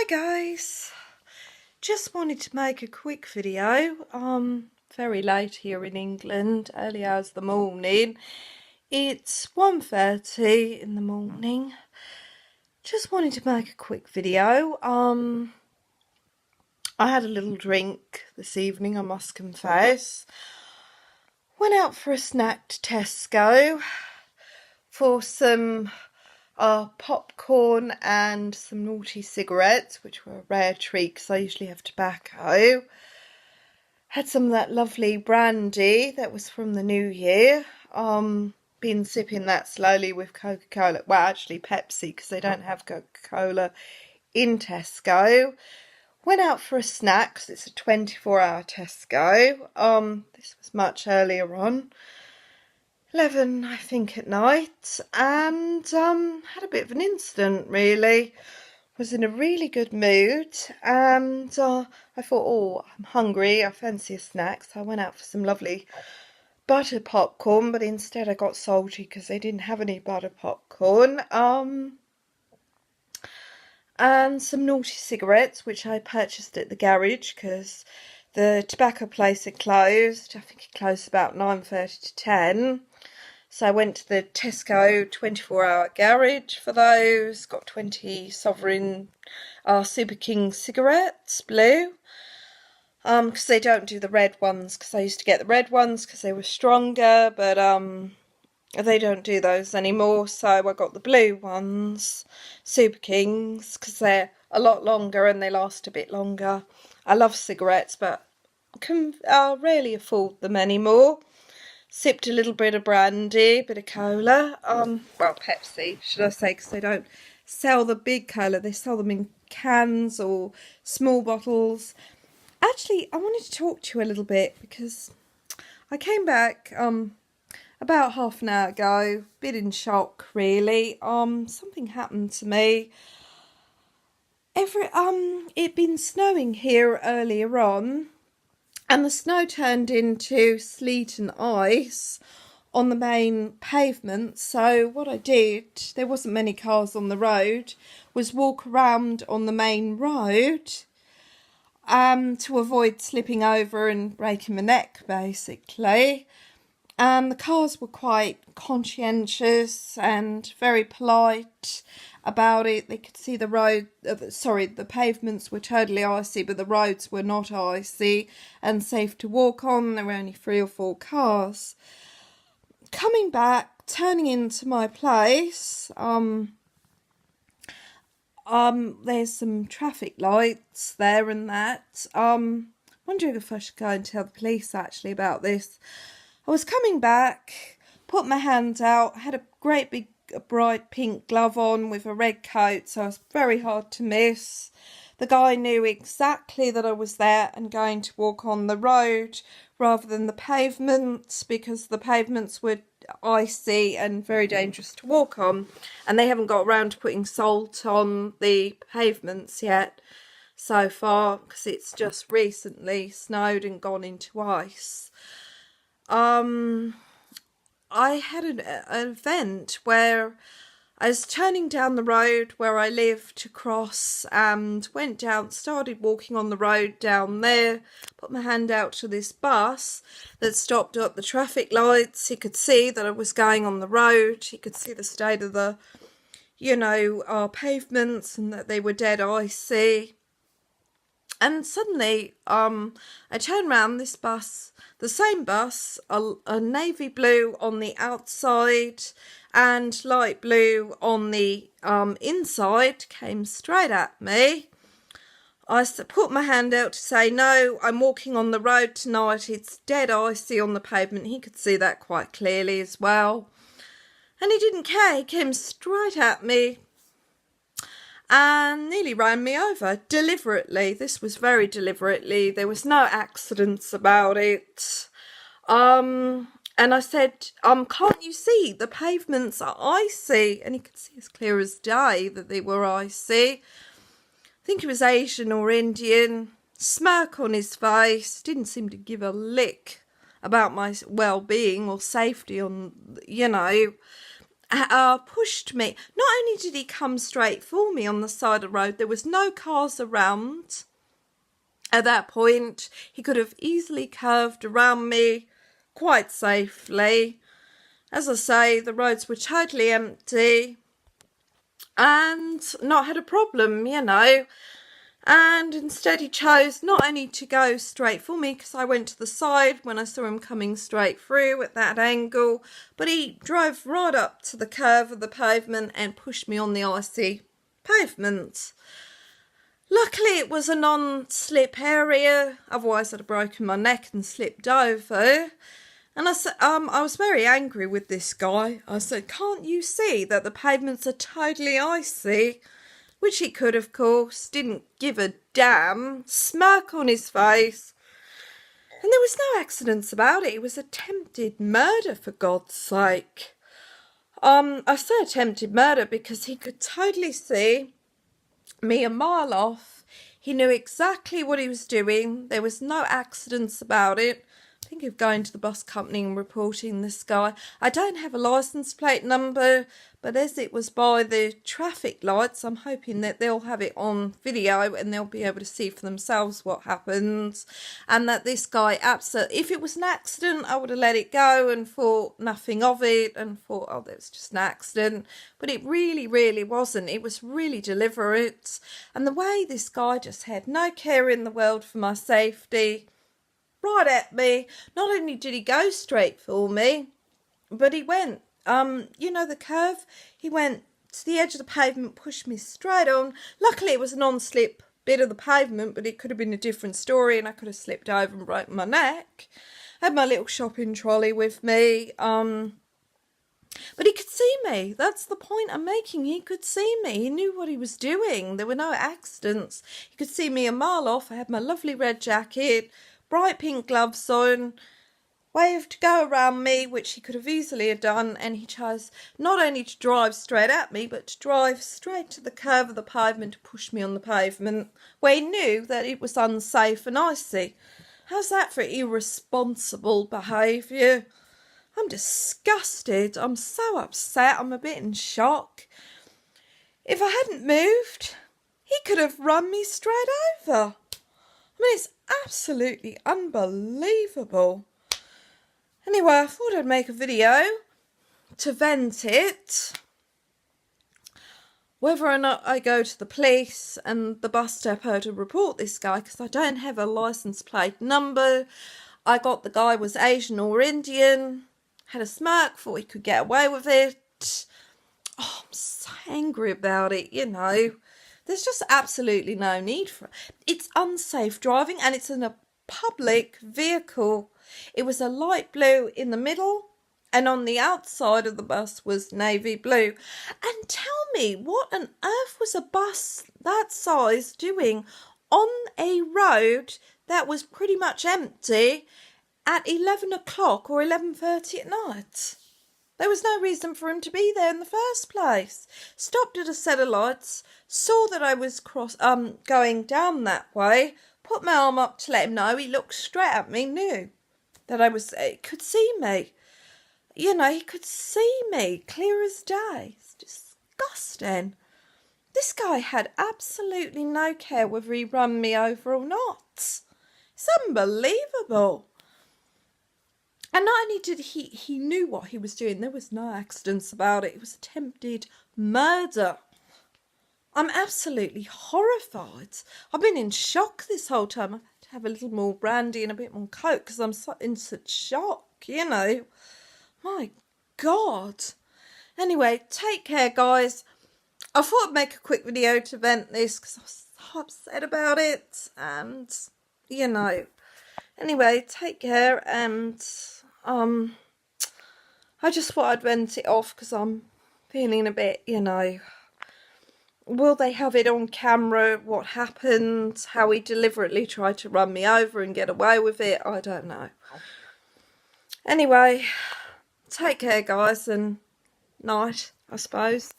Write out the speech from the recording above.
Hi guys, just wanted to make a quick video. Very late here in England, early hours of the morning. It's 1:30 in the morning. Just wanted to make a quick video. I had a little drink this evening, I must confess. Went out for a snack to Tesco for some popcorn and some naughty cigarettes, which were a rare treat because I usually have tobacco. Had some of that lovely brandy that was from the new year. Been sipping that slowly with Coca-Cola. Well, actually Pepsi, because they don't have Coca-Cola in Tesco. Went out for a snack because it's a 24-hour Tesco. This was much earlier on. 11, I think, at night, and had a bit of an incident, really. Was in a really good mood, and I thought, oh, I'm hungry, I fancy a snack, so I went out for some lovely butter popcorn, but instead I got salty because they didn't have any butter popcorn, and some naughty cigarettes, which I purchased at the garage because the tobacco place had closed. I think it closed about 9:30 to 10. So I went to the Tesco 24-hour garage for those. Got 20 Sovereign Super King cigarettes, blue. Because they don't do the red ones, because I used to get the red ones because they were stronger, but they don't do those anymore. So I got the blue ones, Super Kings, because they're a lot longer and they last a bit longer. I love cigarettes, but can rarely afford them anymore. Sipped a little bit of brandy, bit of cola, well, Pepsi, should I say, because they don't sell the big cola. They sell them in cans or small bottles. Actually, I wanted to talk to you a little bit because I came back about half an hour ago, a bit in shock, really. Something happened to me. It'd been snowing here earlier on, and the snow turned into sleet and ice on the main pavement. So what I did, there wasn't many cars on the road, was walk around on the main road to avoid slipping over and breaking my neck, basically. The cars were quite conscientious and very polite about it. They could see the road, the pavements were totally icy, but the roads were not icy and safe to walk on. There were only 3 or 4 cars. Coming back, turning into my place, there's some traffic lights there and that. Wondering if I should go and tell the police actually about this. I was coming back, put my hand out, had a great big bright pink glove on with a red coat, so it was very hard to miss. The guy knew exactly that I was there and going to walk on the road rather than the pavements, because the pavements were icy and very dangerous to walk on, and they haven't got around to putting salt on the pavements yet so far because it's just recently snowed and gone into ice. I had an event where I was turning down the road where I live to cross, and went down, started walking on the road down there, put my hand out to this bus that stopped at the traffic lights. He could see that I was going on the road. He could see the state of the, our pavements and that they were dead icy. And suddenly, I turned around, this bus, the same bus, a navy blue on the outside and light blue on the inside, came straight at me. I put my hand out to say, no, I'm walking on the road tonight. It's dead icy on the pavement. He could see that quite clearly as well. And he didn't care. He came straight at me and nearly ran me over, deliberately. This was very deliberately. There was no accidents about it. And I said, can't you see the pavements are icy? And he could see as clear as day that they were icy. I think he was Asian or Indian. Smirk on his face. Didn't seem to give a lick about my well-being or safety on, pushed me. Not only did he come straight for me on the side of the road, there was no cars around at that point. He could have easily curved around me quite safely. As I say, the roads were totally empty and not had a problem, you know. And instead he chose not only to go straight for me, because I went to the side when I saw him coming straight through at that angle, but he drove right up to the curve of the pavement and pushed me on the icy pavement. Luckily it was a non-slip area, otherwise I'd have broken my neck and slipped over. And I was very angry with this guy. I said, can't you see that the pavements are totally icy? Which he could, of course, didn't give a damn, smirk on his face. And there was no accidents about it. It was attempted murder, for God's sake. I say attempted murder because he could totally see me a mile off. He knew exactly what he was doing. There was no accidents about it. I think of going to the bus company and reporting this guy. I don't have a license plate number, but as it was by the traffic lights, I'm hoping that they'll have it on video and they'll be able to see for themselves what happened. And that this guy absolutely, if it was an accident, I would have let it go and thought nothing of it and thought, oh, that was just an accident. But it really, really wasn't. It was really deliberate. And the way this guy just had no care in the world for my safety, right at me. Not only did he go straight for me, but he went, you know, the curve, he went to the edge of the pavement, pushed me straight on. Luckily it was a non-slip bit of the pavement, but it could have been a different story and I could have slipped over and broken my neck. I had my little shopping trolley with me, but he could see me. That's the point I'm making. He could see me. He knew what he was doing. There were no accidents. He could see me a mile off. I had my lovely red jacket, bright pink gloves on, waved to go around me, which he could have easily have done, and he chose not only to drive straight at me, but to drive straight to the curve of the pavement to push me on the pavement, where he knew that it was unsafe and icy. How's that for irresponsible behaviour? I'm disgusted. I'm so upset. I'm a bit in shock. If I hadn't moved, he could have run me straight over. I mean, it's absolutely unbelievable. Anyway, I thought I'd make a video to vent it. Whether or not I go to the police and the bus depot to report this guy, because I don't have a license plate number. I got the guy was Asian or Indian, had a smirk, thought he could get away with it. Oh, I'm so angry about it, you know. There's just absolutely no need for it. It's unsafe driving and it's in a public vehicle. It was a light blue in the middle and on the outside of the bus was navy blue. And tell me, what on earth was a bus that size doing on a road that was pretty much empty at 11 o'clock or 11:30 at night? There was no reason for him to be there in the first place. Stopped at a set of lights, saw that I was going down that way, put my arm up to let him know. He looked straight at me, knew that I was, could see me. You know, he could see me clear as day. It's disgusting. This guy had absolutely no care whether he run me over or not. It's unbelievable. And not only did he knew what he was doing, there was no accidents about it. It was attempted murder. I'm absolutely horrified. I've been in shock this whole time. I've had to have a little more brandy and a bit more coke because I'm in such shock, you know. My God. Anyway, take care, guys. I thought I'd make a quick video to vent this because I was so upset about it. And, you know. Anyway, take care and I just thought I'd vent it off because I'm feeling a bit, you know, will they have it on camera, what happened, how he deliberately tried to run me over and get away with it, I don't know. Anyway, take care guys and night, I suppose.